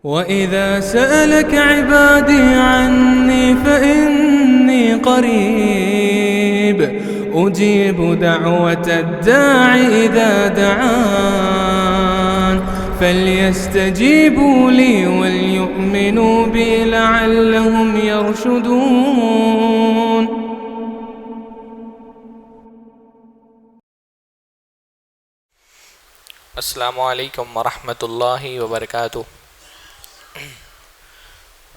وَإِذَا سَأَلَكَ عِبَادِي عَنِّي فَإِنِّي قَرِيبٌ أُجِيبُ دَعْوَةَ الدَّاعِ إِذَا دَعَانِ فَلْيَسْتَجِيبُوا لِي وَلْيُؤْمِنُوا بِي لَعَلَّهُمْ يَرْشُدُونَ. السلام علیکم ورحمۃ اللہ وبرکاتہ.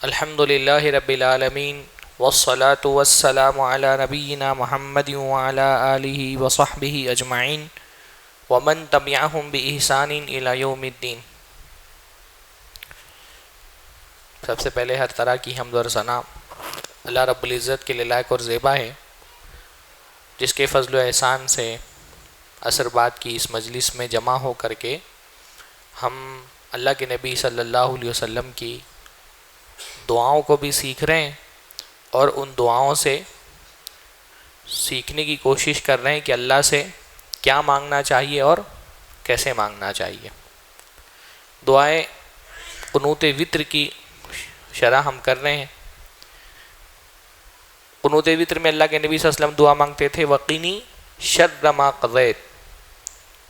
الحمد للہ رب العالمین والصلاة والسلام علی نبینا محمد وعلی آلہ وصحبہ اجمعین ومن تبعہم بإحسان الی یوم الدین. سب سے پہلے ہر طرح کی حمد اور ثنا اللہ رب العزت کے لیے لائق اور زیبا ہے، جس کے فضل و احسان سے عصر بعد کی اس مجلس میں جمع ہو کر کے ہم اللہ کے نبی صلی اللہ علیہ وسلم کی دعاؤں کو بھی سیکھ رہے ہیں اور ان دعاؤں سے سیکھنے کی کوشش کر رہے ہیں کہ اللہ سے کیا مانگنا چاہیے اور کیسے مانگنا چاہیے. دعائیں قنوت وتر کی شرح ہم کر رہے ہیں. قنوت وتر میں اللہ کے نبی صلی اللہ علیہ وسلم دعا مانگتے تھے وقینی شر ما قضیت.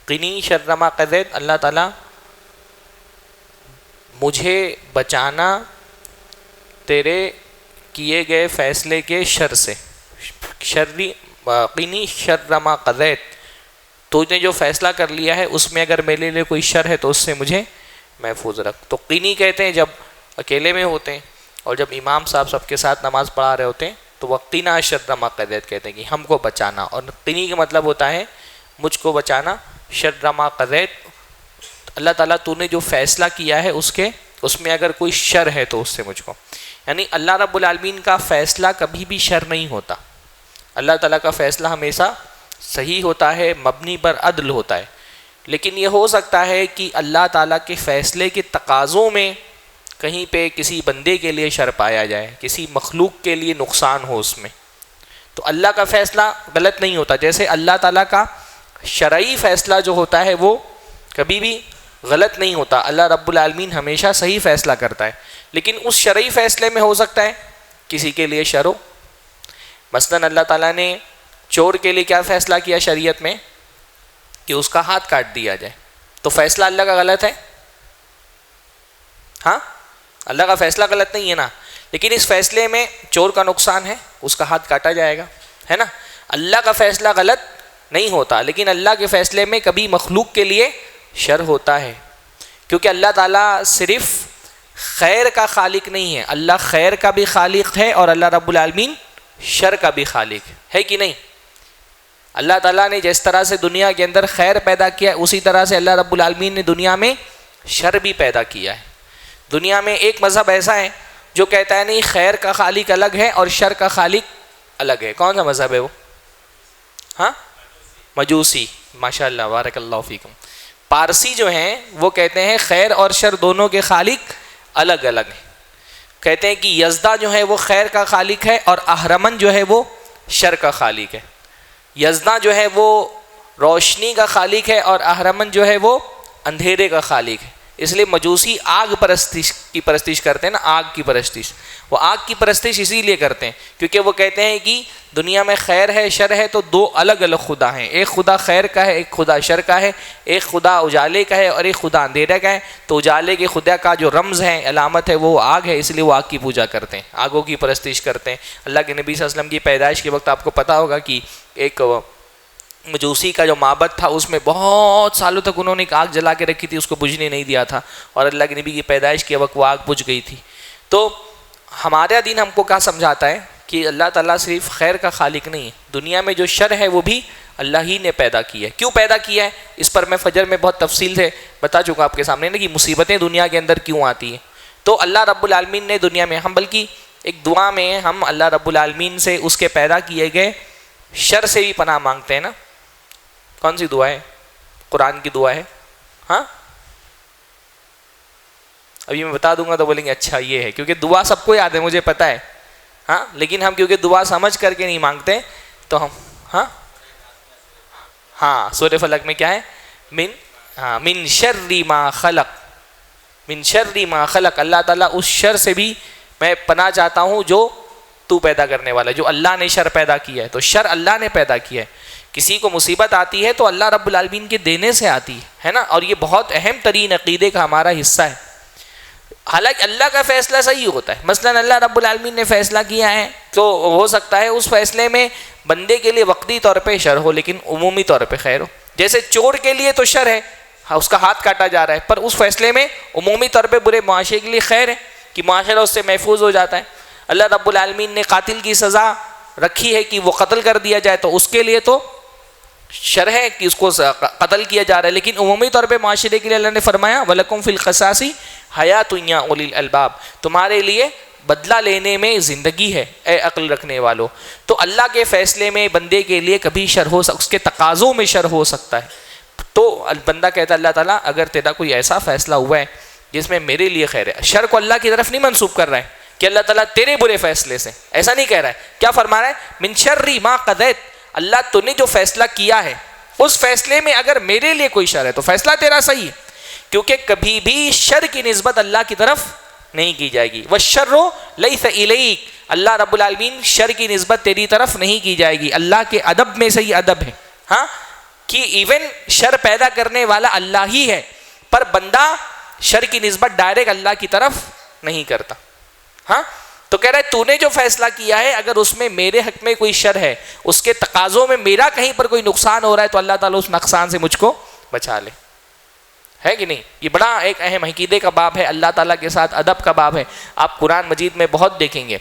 قنی شر ما قضیت، اللہ تعالیٰ مجھے بچانا تیرے کیے گئے فیصلے کے شر سے. قنی شر ما قضیت، تو نے جو فیصلہ کر لیا ہے اس میں اگر میرے لیے کوئی شر ہے تو اس سے مجھے محفوظ رکھ. تو قنی کہتے ہیں جب اکیلے میں ہوتے ہیں، اور جب امام صاحب سب کے ساتھ نماز پڑھا رہے ہوتے ہیں تو وقتینا شر ما قضیت کہتے ہیں کہ ہم کو بچانا. اور قنی کا مطلب ہوتا ہے مجھ کو بچانا. شر ما قضیت، اللہ تعالیٰ تو نے جو فیصلہ کیا ہے اس میں اگر کوئی شر ہے تو اس سے مجھ کو، یعنی اللہ رب العالمین کا فیصلہ کبھی بھی شر نہیں ہوتا. اللہ تعالیٰ کا فیصلہ ہمیشہ صحیح ہوتا ہے، مبنی پر عدل ہوتا ہے. لیکن یہ ہو سکتا ہے کہ اللہ تعالیٰ کے فیصلے کے تقاضوں میں کہیں پہ کسی بندے کے لیے شر پایا جائے، کسی مخلوق کے لیے نقصان ہو اس میں، تو اللہ کا فیصلہ غلط نہیں ہوتا. جیسے اللہ تعالیٰ کا شرعی فیصلہ جو ہوتا ہے وہ کبھی بھی غلط نہیں ہوتا. اللہ رب العالمین ہمیشہ صحیح فیصلہ کرتا ہے. لیکن اس شرعی فیصلے میں ہو سکتا ہے کسی کے لیے شر ہو. مثلاً اللہ تعالیٰ نے چور کے لیے کیا فیصلہ کیا شریعت میں کہ اس کا ہاتھ کاٹ دیا جائے. تو فیصلہ اللہ کا غلط ہے؟ ہاں، اللہ کا فیصلہ غلط نہیں ہے نا، لیکن اس فیصلے میں چور کا نقصان ہے، اس کا ہاتھ کاٹا جائے گا، ہے نا. اللہ کا فیصلہ غلط نہیں ہوتا، لیکن اللہ کے فیصلے میں کبھی مخلوق کے لیے شر ہوتا ہے، کیونکہ اللہ تعالیٰ صرف خیر کا خالق نہیں ہے، اللہ خیر کا بھی خالق ہے اور اللہ رب العالمین شر کا بھی خالق ہے کہ نہیں. اللہ تعالیٰ نے جس طرح سے دنیا کے اندر خیر پیدا کیا اسی طرح سے اللہ رب العالمین نے دنیا میں شر بھی پیدا کیا ہے. دنیا میں ایک مذہب ایسا ہے جو کہتا ہے نہیں، خیر کا خالق الگ ہے اور شر کا خالق الگ ہے. کون سا مذہب ہے وہ؟ ہاں، مجوسی. ماشاء اللہ، بارک اللہ فیکم. پارسی جو ہیں وہ کہتے ہیں خیر اور شر دونوں کے خالق الگ الگ ہیں. کہتے ہیں کہ یزدہ جو ہے وہ خیر کا خالق ہے اور اہرمن جو ہے وہ شر کا خالق ہے. یزدہ جو ہے وہ روشنی کا خالق ہے اور اہرمن جو ہے وہ اندھیرے کا خالق ہے. اس لیے مجوسی آگ کی پرستش کرتے ہیں نا، آگ کی پرستش. وہ آگ کی پرستش اسی لیے کرتے ہیں کیونکہ وہ کہتے ہیں کہ دنیا میں خیر ہے شر ہے تو دو الگ الگ خدا ہیں. ایک خدا خیر کا ہے، ایک خدا شر کا ہے. ایک خدا اجالے کا ہے اور ایک خدا اندھیرے کا ہے. تو اجالے کے خدا کا جو رمز ہے، علامت ہے، وہ آگ ہے، اس لیے وہ آگ کی پوجا کرتے ہیں، آگوں کی پرستش کرتے ہیں. اللہ کے نبی صلی اللہ علیہ وسلم کی پیدائش کے وقت آپ کو پتہ ہوگا کہ ایک مجوسی کا جو معبد تھا اس میں بہت سالوں تک انہوں نے ایک آگ جلا کے رکھی تھی، اس کو بجھنے نہیں دیا تھا، اور اللہ کے نبی کی پیدائش کے وقت وہ آگ بجھ گئی تھی. تو ہمارا دین ہم کو کیا سمجھاتا ہے کہ اللہ تعالیٰ صرف خیر کا خالق نہیں ہے، دنیا میں جو شر ہے وہ بھی اللہ ہی نے پیدا کی ہے. کیوں پیدا کیا ہے اس پر میں فجر میں بہت تفصیل سے بتا چکا آپ کے سامنے نا، کہ مصیبتیں دنیا کے اندر کیوں آتی ہیں. تو اللہ رب العالمین نے دنیا میں، ہم بلکہ ایک دعا میں ہم اللہ رب العالمین سے اس کے پیدا کیے گئے شر سے بھی پناہ مانگتے ہیں نا. کون سی دعا ہے؟ قرآن کی دعا ہے. ہاں، ابھی میں بتا دوں گا تو بولیں گے اچھا یہ ہے، کیونکہ دعا سب کو یاد ہے، مجھے پتہ ہے. ہاں، لیکن ہم کیونکہ دعا سمجھ کر کے نہیں مانگتے تو ہم ہاں سورہ فلق میں کیا ہے؟ من شر ما خلق، من شر ما خلق، اللہ تعالیٰ اس شر سے بھی میں پناہ چاہتا ہوں جو تو پیدا کرنے والا، جو اللہ نے شر پیدا کیا ہے. تو شر اللہ نے پیدا کیا ہے. کسی کو مصیبت آتی ہے تو اللہ رب العالمین کے دینے سے آتی ہے نا، اور یہ بہت اہم ترین عقیدے کا ہمارا حصہ ہے. حالانکہ اللہ کا فیصلہ صحیح ہوتا ہے. مثلا اللہ رب العالمین نے فیصلہ کیا ہے تو ہو سکتا ہے اس فیصلے میں بندے کے لیے وقتی طور پہ شر ہو لیکن عمومی طور پہ خیر ہو. جیسے چور کے لیے تو شر ہے، اس کا ہاتھ کاٹا جا رہا ہے، پر اس فیصلے میں عمومی طور پہ برے معاشرے کے لیے خیر ہے کہ معاشرہ اس سے محفوظ ہو جاتا ہے. اللہ رب العالمین نے قاتل کی سزا رکھی ہے کہ وہ قتل کر دیا جائے تو اس کے لیے تو شر ہے کہ اس کو قتل کیا جا رہا ہے، لیکن عمومی طور پہ معاشرے کے لیے اللہ نے فرمایا وَلَكُمْ فِي الْقِصَاصِ حَيَاةٌ يَا أُولِي الْأَلْبَابِ، تمہارے لیے بدلہ لینے میں زندگی ہے اے عقل رکھنے والو. تو اللہ کے فیصلے میں بندے کے لیے کبھی شر ہو اس کے تقاضوں میں شر ہو سکتا ہے. تو بندہ کہتا ہے اللہ تعالیٰ اگر تیرا کوئی ایسا فیصلہ ہوا ہے جس میں میرے لیے خیر ہے، شر کو اللہ کی طرف نہیں منسوب کر رہا ہے کہ اللہ تعالیٰ تیرے برے فیصلے سے، ایسا نہیں کہہ رہا ہے. کیا فرما رہا ہے؟ من شر ما قضیت، اللہ تو نے جو فیصلہ کیا ہے اس فیصلے میں اگر میرے لیے کوئی شر ہے تو فیصلہ تیرا صحیح ہے، کیونکہ کبھی بھی شر کی نسبت اللہ کی طرف نہیں کی جائے گی. وَالشَّرُّ لَيْسَ إِلَيْكَ، اللہ رب العالمین شر کی نسبت تیری طرف نہیں کی جائے گی. اللہ کے ادب میں سے یہ ادب ہے ہاں کہ ایون شر پیدا کرنے والا اللہ ہی ہے، پر بندہ شر کی نسبت ڈائریکٹ اللہ کی طرف نہیں کرتا. ہاں تو کہہ رہا ہے تو نے جو فیصلہ کیا ہے اگر اس میں میرے حق میں کوئی شر ہے، اس کے تقاضوں میں میرا کہیں پر کوئی نقصان ہو رہا ہے تو اللہ تعالیٰ اس نقصان سے مجھ کو بچا لے. ہے کہ نہیں؟ یہ بڑا ایک اہم عقیدے کا باب ہے، اللہ تعالیٰ کے ساتھ ادب کا باب ہے. آپ قرآن مجید میں بہت دیکھیں گے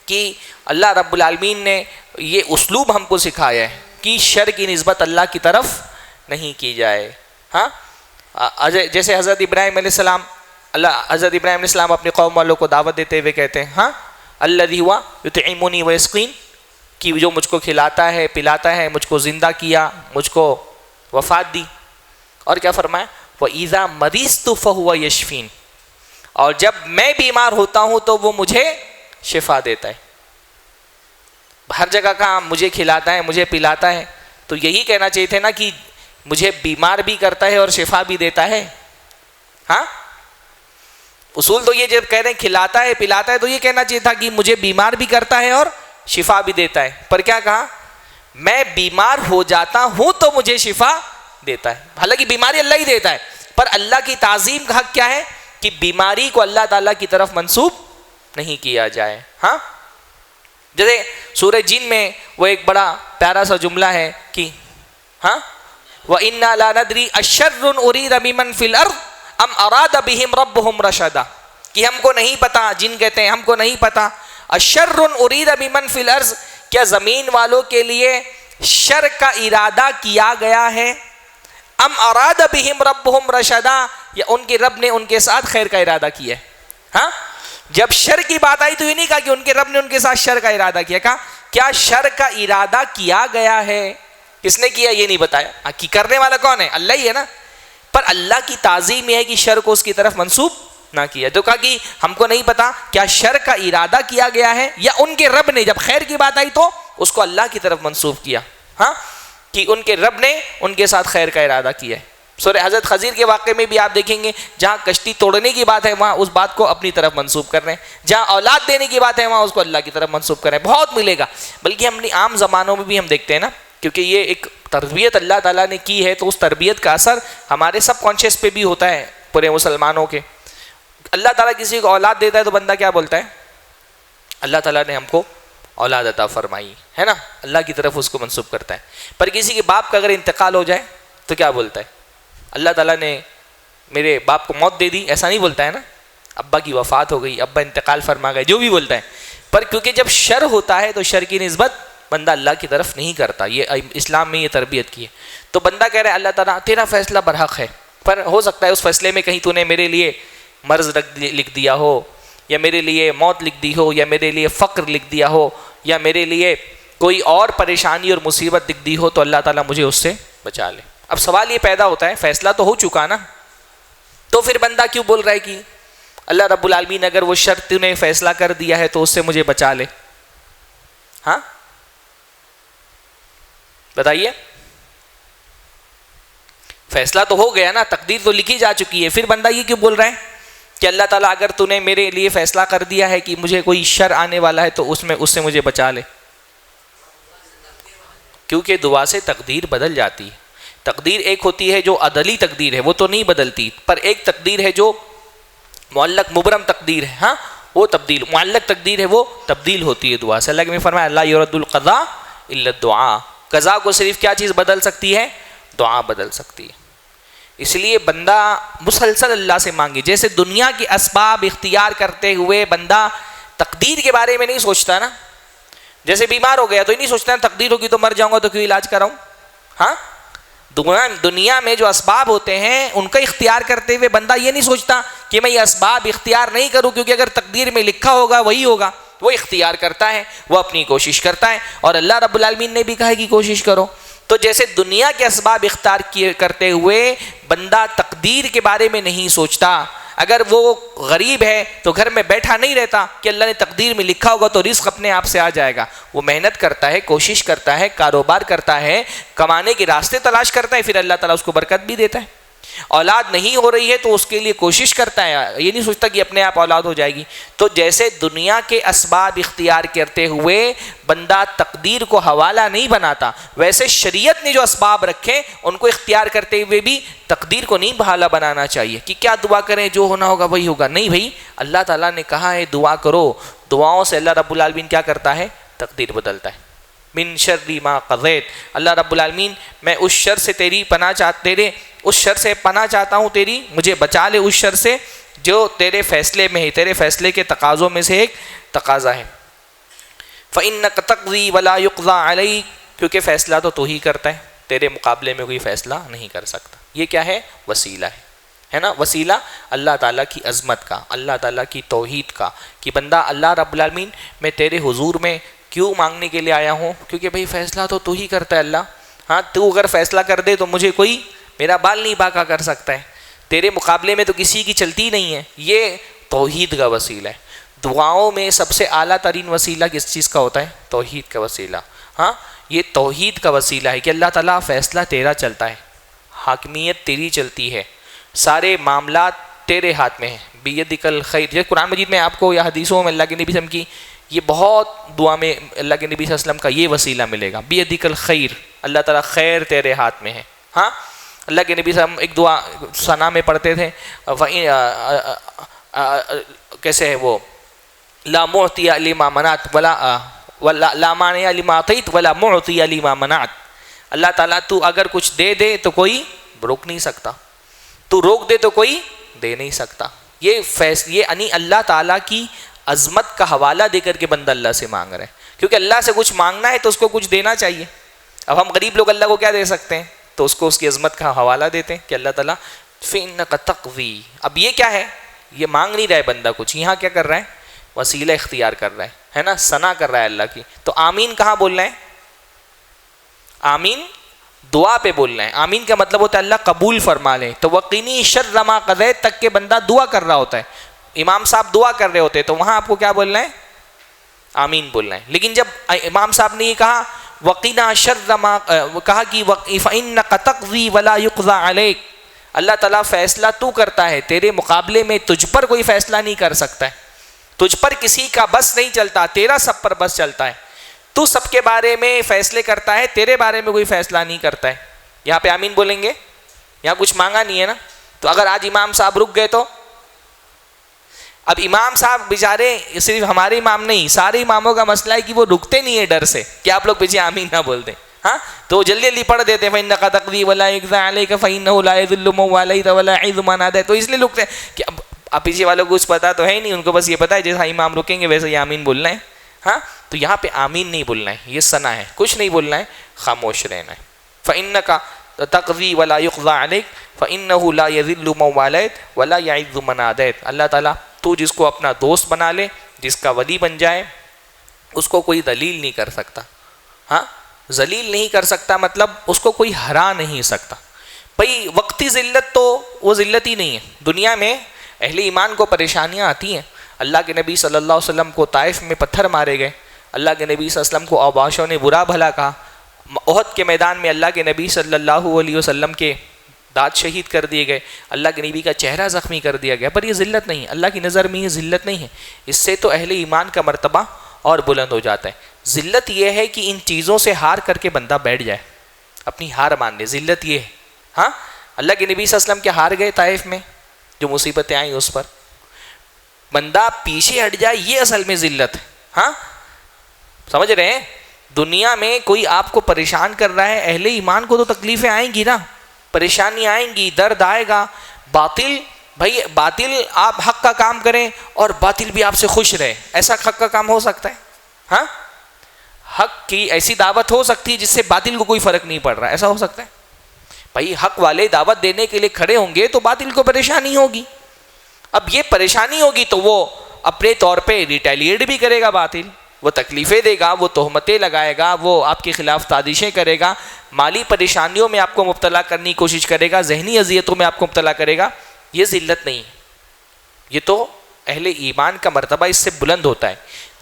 کہ اللہ رب العالمین نے یہ اسلوب ہم کو سکھایا ہے کہ شر کی نسبت اللہ کی طرف نہیں کی جائے. ہاں جیسے حضرت ابراہیم علیہ السلام، حضرت ابراہیم علیہ السلام اپنے قوم والوں کو دعوت دیتے ہوئے کہتے ہیں ہاں الذی ہوا یطعمنی ویسقین، کہ جو مجھ کو کھلاتا ہے پلاتا ہے، مجھ کو زندہ کیا، مجھ کو وفات دی. اور کیا فرمایا؟ وَإِذَا مَرِضْتُ فَهُوَ يَشْفِينِ، اور جب میں بیمار ہوتا ہوں تو وہ مجھے شفا دیتا ہے. ہر جگہ کا مجھے کھلاتا ہے مجھے پلاتا ہے، تو یہی کہنا چاہیے تھے نا کہ مجھے بیمار بھی کرتا ہے اور شفا بھی دیتا ہے. ہاں اصول تو یہ جب کہہ رہے ہیں کھلاتا ہے پلاتا ہے تو یہ کہنا چاہیے تھا کہ مجھے بیمار بھی کرتا ہے اور شفا بھی دیتا ہے، پر کیا کہا؟ میں بیمار ہو جاتا ہوں تو مجھے شفا دیتا ہے. حالانکہ بیماری اللہ ہی دیتا ہے، پر اللہ کی تعظیم کا حق کیا ہے کہ بیماری کو اللہ تعالیٰ کی طرف منسوب نہیں کیا جائے. ہاں جیسے سورہ جن میں وہ ایک بڑا پیارا سا جملہ ہے کہ ہاں وَإِنَّا لَا نَدْرِي أَشَرٌ أُرِيدَ بِمَنْ فِي الْأَرْضِ أَمْ أَرَادَ بِهِمْ رَبُّهُمْ رَشَدًا، کہ ہم کو نہیں پتا، جن کہتے ہیں ہم کو نہیں پتا أَشَرٌ أُرِيدَ بِمَنْ فِي الْأَرْضِ، کیا زمین والوں کے لیے شر کا ارادہ کیا گیا ہے، ام اراد بہم ربہم رشدا، یا ان کے رب نے ان کے ساتھ خیر کا ارادہ کیا ہے. ہاں جب شر کی بات آئی تو یہ نہیں کہا کہ ان کے رب نے ان کے ساتھ شر کا ارادہ کیا، کہا کیا شر کا ارادہ کیا گیا ہے، کس نے کیا یہ نہیں بتایا. کہ کرنے والا کون ہے؟ اللہ ہی ہے نا. پر اللہ کی تعظیم یہ ہے کہ شر کو اس کی طرف منسوب نہ کیا، تو کہا کہ ہم کو نہیں پتا کیا شر کا ارادہ کیا گیا ہے، یا ان کے رب نے جب خیر کی بات آئی تو اس کو اللہ کی طرف منسوب کیا. ہاں کہ ان کے رب نے ان کے ساتھ خیر کا ارادہ کیا ہے. سورہ حضرت خضر کے واقعے میں بھی آپ دیکھیں گے جہاں کشتی توڑنے کی بات ہے وہاں اس بات کو اپنی طرف منسوب کر رہے ہیں، جہاں اولاد دینے کی بات ہے وہاں اس کو اللہ کی طرف منسوب کر رہے ہیں. بہت ملے گا، بلکہ ہم نے عام زمانوں میں بھی ہم دیکھتے ہیں نا، کیونکہ یہ ایک تربیت اللہ تعالیٰ نے کی ہے تو اس تربیت کا اثر ہمارے سب کانشیس پہ بھی ہوتا ہے پورے مسلمانوں کے. اللہ تعالیٰ کسی کو اولاد دیتا ہے تو بندہ کیا بولتا ہے؟ اللہ تعالیٰ نے ہم کو اولاد عطا فرمائی ہے نا، اللہ کی طرف اس کو منسوب کرتا ہے. پر کسی کے باپ کا اگر انتقال ہو جائے تو کیا بولتا ہے؟ اللہ تعالیٰ نے میرے باپ کو موت دے دی، ایسا نہیں بولتا ہے نا. ابا کی وفات ہو گئی، ابا انتقال فرما گئے، جو بھی بولتا ہے. پر کیونکہ جب شر ہوتا ہے تو شر کی نسبت بندہ اللہ کی طرف نہیں کرتا. یہ اسلام میں یہ تربیت کی ہے. تو بندہ کہہ رہا ہے اللہ تعالیٰ تیرا فیصلہ برحق ہے، پر ہو سکتا ہے اس فیصلے میں کہیں تو نے میرے لیے مرض لکھ دیا ہو، یا میرے لیے موت لکھ دی ہو، یا میرے لیے فقر لکھ دیا ہو، یا میرے لیے کوئی اور پریشانی اور مصیبت لکھ دی ہو، تو اللہ تعالیٰ مجھے اس سے بچا لے. اب سوال یہ پیدا ہوتا ہے فیصلہ تو ہو چکا نا، تو پھر بندہ کیوں بول رہا ہے کہ اللہ رب العالمین اگر وہ شرط نے فیصلہ کر دیا ہے تو اس سے مجھے بچا لے؟ ہاں بتائیے، فیصلہ تو ہو گیا نا، تقدیر تو لکھی جا چکی ہے، پھر بندہ یہ کیوں بول رہا ہے کہ اللہ تعالیٰ اگر تو نے میرے لیے فیصلہ کر دیا ہے کہ مجھے کوئی شر آنے والا ہے تو اس سے مجھے بچا لے، کیونکہ دعا سے تقدیر بدل جاتی ہے. تقدیر ایک ہوتی ہے جو عدلی تقدیر ہے، وہ تو نہیں بدلتی، پر ایک تقدیر ہے جو معلق مبرم تقدیر ہے، ہاں وہ تبدیل، معلق تقدیر ہے وہ تبدیل ہوتی ہے دعا سے. اللہ نے فرمایا اللہ یرد القضاء الا الدعاء، قضا کو صرف کیا چیز بدل سکتی ہے؟ دعا بدل سکتی ہے. اس لیے بندہ مسلسل اللہ سے مانگے. جیسے دنیا کے اسباب اختیار کرتے ہوئے بندہ تقدیر کے بارے میں نہیں سوچتا نا، جیسے بیمار ہو گیا تو یہ نہیں سوچتا نا تقدیر ہوگی تو مر جاؤں گا تو کیوں علاج کراؤں. ہاں دنیا میں جو اسباب ہوتے ہیں ان کا اختیار کرتے ہوئے بندہ یہ نہیں سوچتا کہ میں یہ اسباب اختیار نہیں کروں، کیونکہ اگر تقدیر میں لکھا ہوگا وہی ہوگا. وہ اختیار کرتا ہے، وہ اپنی کوشش کرتا ہے، اور اللہ رب العالمین نے بھی کہا ہے کہ کوشش کرو. تو جیسے دنیا کے اسباب اختیار کرتے ہوئے بندہ تقدیر کے بارے میں نہیں سوچتا. اگر وہ غریب ہے تو گھر میں بیٹھا نہیں رہتا کہ اللہ نے تقدیر میں لکھا ہوگا تو رزق اپنے آپ سے آ جائے گا. وہ محنت کرتا ہے، کوشش کرتا ہے، کاروبار کرتا ہے، کمانے کے راستے تلاش کرتا ہے، پھر اللہ تعالیٰ اس کو برکت بھی دیتا ہے. اولاد نہیں ہو رہی ہے تو اس کے لیے کوشش کرتا ہے، یہ نہیں سوچتا کہ اپنے آپ اولاد ہو جائے گی. تو جیسے دنیا کے اسباب اختیار کرتے ہوئے بندہ تقدیر کو حوالہ نہیں بناتا، ویسے شریعت نے جو اسباب رکھے ان کو اختیار کرتے ہوئے بھی تقدیر کو نہیں حوالہ بنانا چاہیے کہ کیا دعا کریں جو ہونا ہوگا وہی ہوگا. نہیں بھائی، اللہ تعالیٰ نے کہا ہے دعا کرو، دعاؤں سے اللہ رب العالمین کیا کرتا ہے؟ تقدیر بدلتا ہے. من شر ما قضیت، اللہ رب العالمین میں اس شر سے تیری پناہ اس شر سے پناہ چاہتا ہوں تیری، مجھے بچا لے اس شر سے جو تیرے فیصلے میں ہے، تیرے فیصلے کے تقاضوں میں سے ایک تقاضا ہے. فَإِنَّكَ تَقْضِي وَلَا يُقْضَى عَلَيْكَ، کیونکہ فیصلہ تو تو ہی کرتا ہے، تیرے مقابلے میں کوئی فیصلہ نہیں کر سکتا. یہ کیا ہے؟ وسیلہ ہے نا. وسیلہ اللہ تعالیٰ کی عظمت کا، اللہ تعالیٰ کی توحید کا، کہ بندہ اللہ رب العالمین میں تیرے حضور میں کیوں مانگنے کے لیے آیا ہوں؟ کیونکہ بھائی فیصلہ تو ہی کرتا ہے اللہ. ہاں تو اگر فیصلہ کر دے تو مجھے کوئی میرا بال نہیں باقا کر سکتا ہے، تیرے مقابلے میں تو کسی کی چلتی نہیں ہے. یہ توحید کا وسیلہ ہے. دعاؤں میں سب سے اعلیٰ ترین وسیلہ کس چیز کا ہوتا ہے؟ توحید کا وسیلہ. ہاں یہ توحید کا وسیلہ ہے کہ اللہ تعالیٰ فیصلہ تیرا چلتا ہے، حاکمیت تیری چلتی ہے، سارے معاملات تیرے ہاتھ میں ہیں. بیدک الخیر، یہ قرآن مجید میں آپ کو یا حدیثوں میں اللہ کے نبی صلی اللہ علیہ وسلم کی یہ بہت دعا میں اللہ کے نبی صلی اللہ علیہ وسلم کا یہ وسیلہ ملے گا. بیدک الخیر، اللہ تعالیٰ خیر تیرے ہاتھ میں ہے. ہاں اللہ کے نبی صلی اللہ علیہ وسلم ایک دعا ثنا میں پڑھتے تھے، کیسے ہے وہ؟ لا معطی لما منعت ولا لا مانع لما اعطیت ولا معطی لما منعت. اللہ تعالیٰ تو اگر کچھ دے دے تو کوئی روک نہیں سکتا، تو روک دے تو کوئی دے نہیں سکتا. یہ یعنی اللہ تعالیٰ کی عظمت کا حوالہ دے کر کے بندہ اللہ سے مانگ رہے ہیں، کیونکہ اللہ سے کچھ مانگنا ہے تو اس کو کچھ دینا چاہیے. اب ہم غریب لوگ اللہ کو کیا دے سکتے ہیں؟ تو اس کو اس کی عظمت کا حوالہ دیتے ہیں کہ اللہ تعالیٰ فإنک تقضی. اب یہ کیا ہے؟ یہ مانگ نہیں رہا ہے بندہ کچھ، یہاں کیا کر رہا ہے؟ وسیلہ اختیار کر رہا ہے نا، ثنا کر رہا ہے اللہ کی. تو آمین کہاں بولنا ہے؟ آمین دعا پہ بولنا ہے. آمین کا مطلب ہوتا ہے اللہ قبول فرما لے. تو وقینی شر ما قضیت تک کہ بندہ دعا کر رہا ہوتا ہے. امام صاحب دعا کر رہے ہوتے ہیں تو وہاں آپ کو کیا بولنا ہے؟ آمین بولنا ہے. لیکن جب امام صاحب نے یہ کہا وقینا شر ما، کہا کہ فإنک تقضی ولا یقضى علیک، اللہ تعالیٰ فیصلہ تو کرتا ہے، تیرے مقابلے میں تجھ پر کوئی فیصلہ نہیں کر سکتا ہے، تجھ پر کسی کا بس نہیں چلتا، تیرا سب پر بس چلتا ہے. تو سب کے بارے میں فیصلے کرتا ہے، تیرے بارے میں کوئی فیصلہ نہیں کرتا ہے. یہاں پہ آمین بولیں گے، یہاں کچھ مانگا نہیں ہے نا. تو اگر آج امام صاحب رک گئے تو اب امام صاحب بیچارے، صرف ہمارے امام نہیں سارے اماموں کا مسئلہ ہے کہ وہ رکتے نہیں ہے ڈر سے کہ آپ لوگ پیچھے آمین نہ بول دیں. ہاں تو جلدی جلدی پڑھ دیتے ہیں فإنک تقضی ولا یقضى علیک فإنہ لا یذل من والیت ولا یعز من عادیت. تو اس لیے رکتے ہیں کہ اب پیچھے والوں کو کچھ پتا تو ہے ہی نہیں، ان کو بس یہ پتا ہے جیسا امام رکیں گے ویسے ہی آمین بولنا ہے. ہاں تو یہاں پہ آمین نہیں بولنا ہے، یہ ثنا ہے، کچھ نہیں بولنا ہے، خاموش رہنا ہے. فإنک تقضی ولا یقضى علیک فإنہ لا یذل من والیت ولا یعز من عادیت. اللہ تعالیٰ تو جس کو اپنا دوست بنا لے، جس کا ولی بن جائے، اس کو کوئی دلیل نہیں کر سکتا. ہاں ذلیل نہیں کر سکتا مطلب اس کو کوئی ہرا نہیں سکتا. بھئی وقتی ذلت تو وہ ذلت ہی نہیں ہے. دنیا میں اہل ایمان کو پریشانیاں آتی ہیں. اللہ کے نبی صلی اللہ علیہ وسلم کو طائف میں پتھر مارے گئے، اللہ کے نبی صلی اللہ علیہ وسلم کو اوباشوں نے برا بھلا کہا. احد کے میدان میں اللہ کے نبی صلی اللہ علیہ وسلم کے دانت شہید کر دیے گئے، اللہ کے نبی کا چہرہ زخمی کر دیا گیا، پر یہ ذلت نہیں ہے، اللہ کی نظر میں یہ ذلت نہیں ہے. اس سے تو اہل ایمان کا مرتبہ اور بلند ہو جاتا ہے. ذلت یہ ہے کہ ان چیزوں سے ہار کر کے بندہ بیٹھ جائے، اپنی ہار مان لے، ذلت یہ ہے. ہاں اللہ کے نبی صلی اللہ علیہ وسلم کے ہار گئے طائف میں، جو مصیبتیں آئیں اس پر، بندہ پیچھے ہٹ جائے، یہ اصل میں ذلت ہے. ہاں سمجھ رہے ہیں؟ دنیا میں کوئی آپ کو پریشان کر رہا ہے، اہل ایمان کو تو تکلیفیں آئیں گی نا، پریشانی آئیں گی، درد آئے گا. باطل بھائی، باطل آپ حق کا کام کریں اور باطل بھی آپ سے خوش رہے، ایسا حق کا کام ہو سکتا ہے؟ ہاں حق کی ایسی دعوت ہو سکتی ہے جس سے باطل کو کوئی فرق نہیں پڑ رہا، ایسا ہو سکتا ہے؟ بھائی حق والے دعوت دینے کے لیے کھڑے ہوں گے تو باطل کو پریشانی ہوگی. اب یہ پریشانی ہوگی تو وہ اپنے طور پہ ریٹیلیٹ بھی کرے گا، باطل وہ تکلیفیں دے گا، وہ تہمتیں لگائے گا، وہ آپ کے خلاف سازشیں کرے گا، مالی پریشانیوں میں آپ کو مبتلا کرنے کی کوشش کرے گا، ذہنی اذیتوں میں آپ کو مبتلا کرے گا. یہ ذلت نہیں ہے، یہ تو اہل ایمان کا مرتبہ اس سے بلند ہوتا ہے.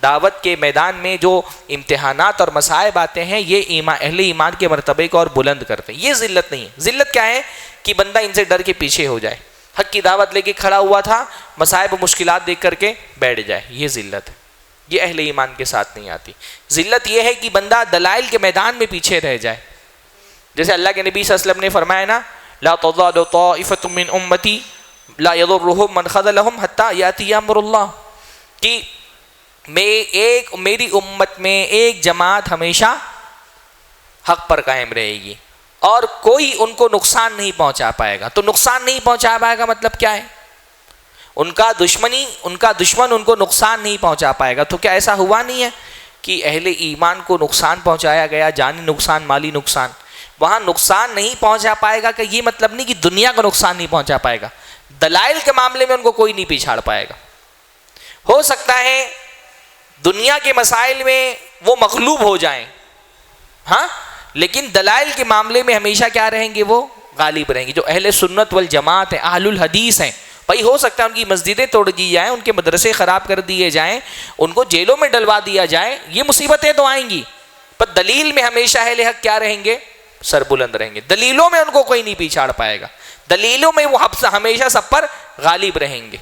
دعوت کے میدان میں جو امتحانات اور مصائب آتے ہیں یہ اہل ایمان کے مرتبے کو اور بلند کرتے ہیں. یہ ذلت نہیں ہے. ذلت کیا ہے؟ کہ بندہ ان سے ڈر کے پیچھے ہو جائے، حق کی دعوت لے کے کھڑا ہوا تھا، مصائب و مشکلات دیکھ کر کے بیٹھ جائے، یہ ذلت ہے. یہ اہل ایمان کے ساتھ نہیں آتی. ذلت یہ ہے کہ بندہ دلائل کے میدان میں پیچھے رہ جائے. جیسے اللہ کے نبی صلی اللہ علیہ وسلم نے فرمایا نا، لا تضال طائفۃ من امتی لا يضرهم من خذلهم حتى ياتي امر اللہ، کہ میری امت میں ایک جماعت ہمیشہ حق پر قائم رہے گی اور کوئی ان کو نقصان نہیں پہنچا پائے گا. تو نقصان نہیں پہنچا پائے گا مطلب کیا ہے؟ ان کا دشمن ان کو نقصان نہیں پہنچا پائے گا. تو کیا ایسا ہوا نہیں ہے کہ اہل ایمان کو نقصان پہنچایا گیا، جانی نقصان، مالی نقصان؟ وہاں نقصان نہیں پہنچا پائے گا کہ یہ مطلب نہیں کہ دنیا کو نقصان نہیں پہنچا پائے گا، دلائل کے معاملے میں ان کو کوئی نہیں پیچھاڑ پائے گا. ہو سکتا ہے دنیا کے مسائل میں وہ مغلوب ہو جائیں، ہاں، لیکن دلائل کے معاملے میں ہمیشہ کیا رہیں گے؟ وہ غالب رہیں گے. جو اہل سنت والجماعت ہیں، اہل الحدیث ہیں، بھائی ہو سکتا ہے ان کی مسجدیں توڑ دی جائیں، ان کے مدرسے خراب کر دیے جائیں، ان کو جیلوں میں ڈلوا دیا جائے، یہ مصیبتیں تو آئیں گی، پر دلیل میں ہمیشہ اہل حق کیا رہیں گے؟ سربلند رہیں گے. دلیلوں میں ان کو کوئی نہیں پیچھاڑ پائے گا، دلیلوں میں وہ ہمیشہ سب پر غالب رہیں گے.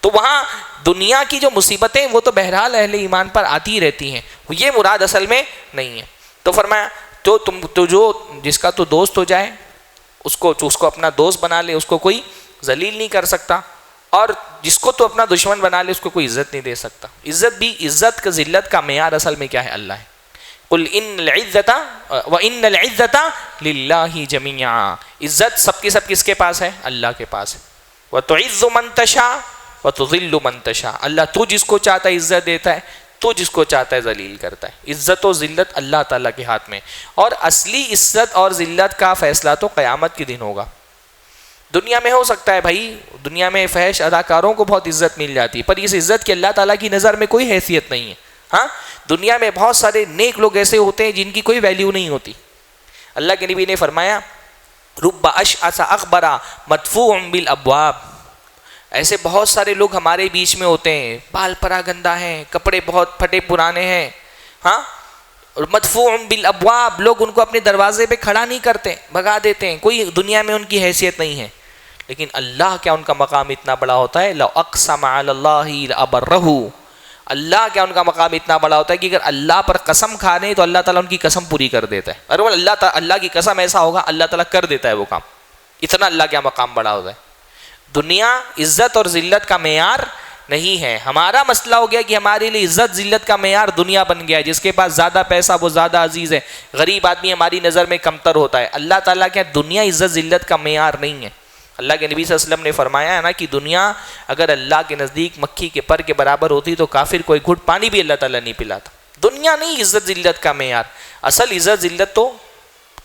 تو وہاں دنیا کی جو مصیبتیں وہ تو بہرحال اہل ایمان پر آتی رہتی ہیں، یہ مراد اصل میں نہیں ہے. تو فرمایا تو جو جس کا تو دوست ہو جائے اس کو اپنا دوست بنا لے، اس کو کوئی ذلیل نہیں کر سکتا، اور جس کو تو اپنا دشمن بنا لے اس کو کوئی عزت نہیں دے سکتا. عزت کا ذلت کا معیار اصل میں کیا ہے؟ اللہ ہے. قل ان العزت وان العزت للہ جميعا، عزت سب کی سب کس کے پاس ہے؟ اللہ کے پاس ہے. وتعز من تشاء وتذل من تشاء، اللہ تو جس کو چاہتا ہے عزت دیتا ہے، تو جس کو چاہتا ہے ذلیل کرتا ہے. عزت و ذلت اللہ تعالیٰ کے ہاتھ میں، اور اصلی عزت اور ذلت کا فیصلہ تو قیامت کے دن ہوگا. دنیا میں ہو سکتا ہے بھائی، دنیا میں فحش اداکاروں کو بہت عزت مل جاتی ہے، پر اس عزت کی اللہ تعالیٰ کی نظر میں کوئی حیثیت نہیں ہے. ہاں دنیا میں بہت سارے نیک لوگ ایسے ہوتے ہیں جن کی کوئی ویلیو نہیں ہوتی. اللہ کے نبی نے فرمایا رب اشعث اغبر مدفوع بالابواب، ایسے بہت سارے لوگ ہمارے بیچ میں ہوتے ہیں، بال پرا گندا ہیں، کپڑے بہت پھٹے پرانے ہیں، ہاں، مدفوع بالابواب، لوگ ان کو اپنے دروازے پہ کھڑا نہیں کرتے، بھگا دیتے ہیں، کوئی دنیا میں ان کی حیثیت نہیں ہے. لیکن اللہ کیا ان کا مقام اتنا بڑا ہوتا ہے، لو اقسم علی اللہ لابرہ، اللہ کیا ان کا مقام اتنا بڑا ہوتا ہے کہ اگر اللہ پر قسم کھا دیں تو اللہ تعالیٰ ان کی قسم پوری کر دیتا ہے. اگر اللہ کی قسم ایسا ہوگا اللہ تعالیٰ کر دیتا ہے وہ کام. اتنا اللہ کیا مقام بڑا ہوتا ہے. دنیا عزت اور ذلت کا معیار نہیں ہے. ہمارا مسئلہ ہو گیا کہ ہمارے لیے عزت ذلت کا معیار دنیا بن گیا ہے، جس کے پاس زیادہ پیسہ وہ زیادہ عزیز ہے، غریب آدمی ہماری نظر میں کمتر ہوتا ہے. اللہ تعالیٰ کیا دنیا عزت ذلت کا معیار نہیں ہے. اللہ کے نبی صلی اللہ علیہ وسلم نے فرمایا ہے نا کہ دنیا اگر اللہ کے نزدیک مکھی کے پر کے برابر ہوتی تو کافر کوئی گھٹ پانی بھی اللہ تعالیٰ نہیں پلاتا. دنیا نہیں عزت ذلت کا معیار، اصل عزت ذلت تو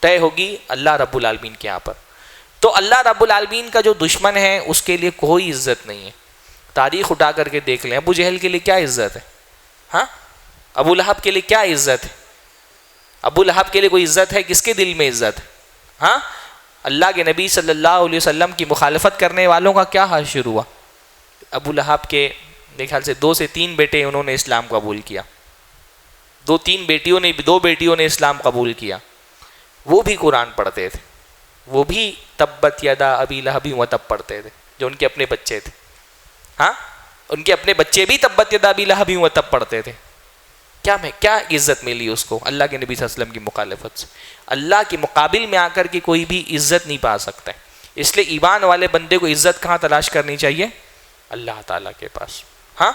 طے ہوگی اللہ رب العالمین کے یہاں پر. تو اللہ رب العالمین کا جو دشمن ہے اس کے لیے کوئی عزت نہیں ہے. تاریخ اٹھا کر کے دیکھ لیں، ابو جہل کے لیے کیا عزت ہے؟ ہاں، ابو لہب کے لیے کیا عزت ہے؟ ابو لہب کے لیے کوئی عزت ہے؟ کس کے دل میں عزت ہے؟ ہاں، اللہ کے نبی صلی اللہ علیہ وسلم کی مخالفت کرنے والوں کا کیا حشر ہوا؟ ابو لہب کے میرے خیال سے 2 سے 3 بیٹے انہوں نے اسلام قبول کیا، 2 بیٹیوں نے اسلام قبول کیا، وہ بھی قرآن پڑھتے تھے. وہ بھی تبت یدا ابی لہب وتب پڑھتے تھے، جو ان کے اپنے بچے تھے. ہاں، ان کے اپنے بچے بھی تبت یدا ابی لہب وتب پڑھتے تھے. کیا عزت ملی اس کو اللہ کے نبی صلی اللہ علیہ وسلم کی مخالفت سے. اللہ کے مقابل میں آ کر کے کوئی بھی عزت نہیں پا سکتا ہے. اس لیے ایمان والے بندے کو عزت کہاں تلاش کرنی چاہیے؟ اللہ تعالیٰ کے پاس. ہاں،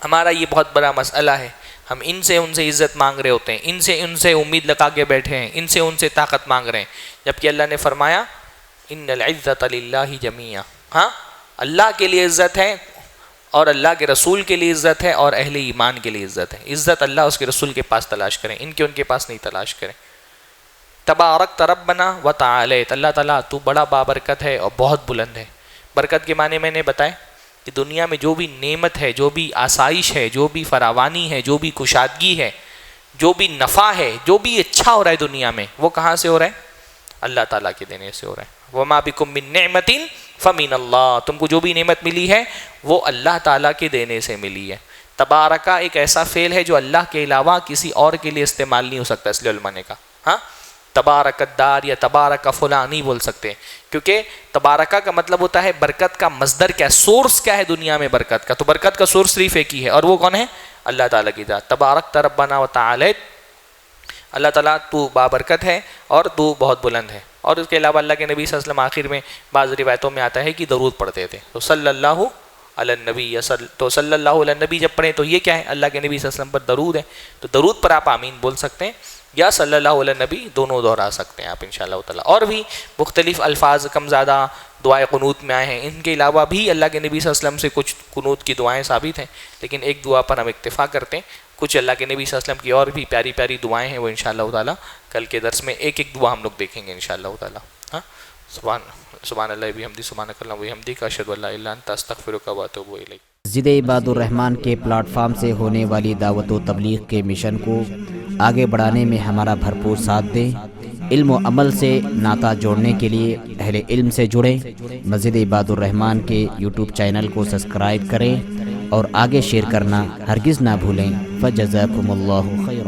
ہمارا یہ بہت بڑا مسئلہ ہے. ہم ان سے عزت مانگ رہے ہوتے ہیں، ان سے امید لگا کے بیٹھے ہیں، ان سے طاقت مانگ رہے ہیں، جبکہ اللہ نے فرمایا ان العزت للہ جمیعا. ہاں، اللہ کے لیے عزت ہے اور اللہ کے رسول کے لیے عزت ہے اور اہل ایمان کے لیے عزت ہے. عزت اللہ اس کے رسول کے پاس تلاش کریں، ان کے پاس نہیں تلاش کریں. تبارکت ربنا وتعالیت، اللہ تعالیٰ تو بڑا بابرکت ہے اور بہت بلند ہے. برکت کے معنی میں نے بتائے کہ دنیا میں جو بھی نعمت ہے، جو بھی آسائش ہے، جو بھی فراوانی ہے، جو بھی کشادگی ہے، جو بھی نفع ہے، جو بھی اچھا ہو رہا ہے دنیا میں، وہ کہاں سے ہو رہا ہے؟ اللہ تعالیٰ کے دینے سے ہو رہا ہے. وما بکم من نعمت فمن اللہ، تم کو جو بھی نعمت ملی ہے وہ اللہ تعالیٰ کے دینے سے ملی ہے. تبارکہ ایک ایسا فعل ہے جو اللہ کے علاوہ کسی اور کے لیے استعمال نہیں ہو سکتا، اس لیے علماء نے کہا ہاں تبارک دار یا تبارک فلاں نہیں بول سکتے، کیونکہ تبارکہ کا مطلب ہوتا ہے برکت کا مصدر کیا ہے، سورس کیا ہے دنیا میں برکت کا. تو برکت کا سورس صرف ایک ہی ہے، اور وہ کون ہے؟ اللہ تعالیٰ کی ذات. تبارک ربنا وتعالیت، اللہ تعالیٰ تو بابرکت ہے اور تو بہت بلند ہے. اور اس کے علاوہ اللہ کے نبی صلی اللہ علیہ وسلم آخر میں بعض روایتوں میں آتا ہے کہ درود پڑھتے تھے. تو صلی اللہ علی النبی، تو صلی اللہ علی النبی جب پڑھیں تو یہ کیا ہے؟ اللہ کے نبی صلی اللہ علیہ وسلم پر درود ہے. تو درود پر آپ آمین بول سکتے ہیں یا صلی اللہ علیہ نبی، دونوں دہرا سکتے ہیں آپ انشاءاللہ تعالیٰ. اور بھی مختلف الفاظ کم زیادہ دعائے قنوت میں آئے ہیں. ان کے علاوہ بھی اللہ کے نبی صلی اللہ علیہ وسلم سے کچھ قنوت کی دعائیں ثابت ہیں، لیکن ایک دعا پر ہم اکتفا کرتے ہیں. کچھ اللہ کے نبی صلی اللہ علیہ وسلم کی اور بھی پیاری پیاری دعائیں ہیں، وہ انشاءاللہ تعالیٰ کل کے درس میں ایک دعا ہم لوگ دیکھیں گے انشاءاللہ تعالیٰ. ہاں، سبحان اللہ بحمدہ، سبحانک اللہم وبحمدک، اشہد ان لا الہ الا انت، استغفرک واتوب الیک. مسجد عباد الرحمن کے پلیٹ فارم سے ہونے والی دعوت و تبلیغ کے مشن کو آگے بڑھانے میں ہمارا بھرپور ساتھ دیں. علم و عمل سے ناطہ جوڑنے کے لیے اہل علم سے جڑیں. مسجد عباد الرحمن کے یوٹیوب چینل کو سبسکرائب کریں اور آگے شیئر کرنا ہرگز نہ بھولیں. فجزاکم اللہ خیر.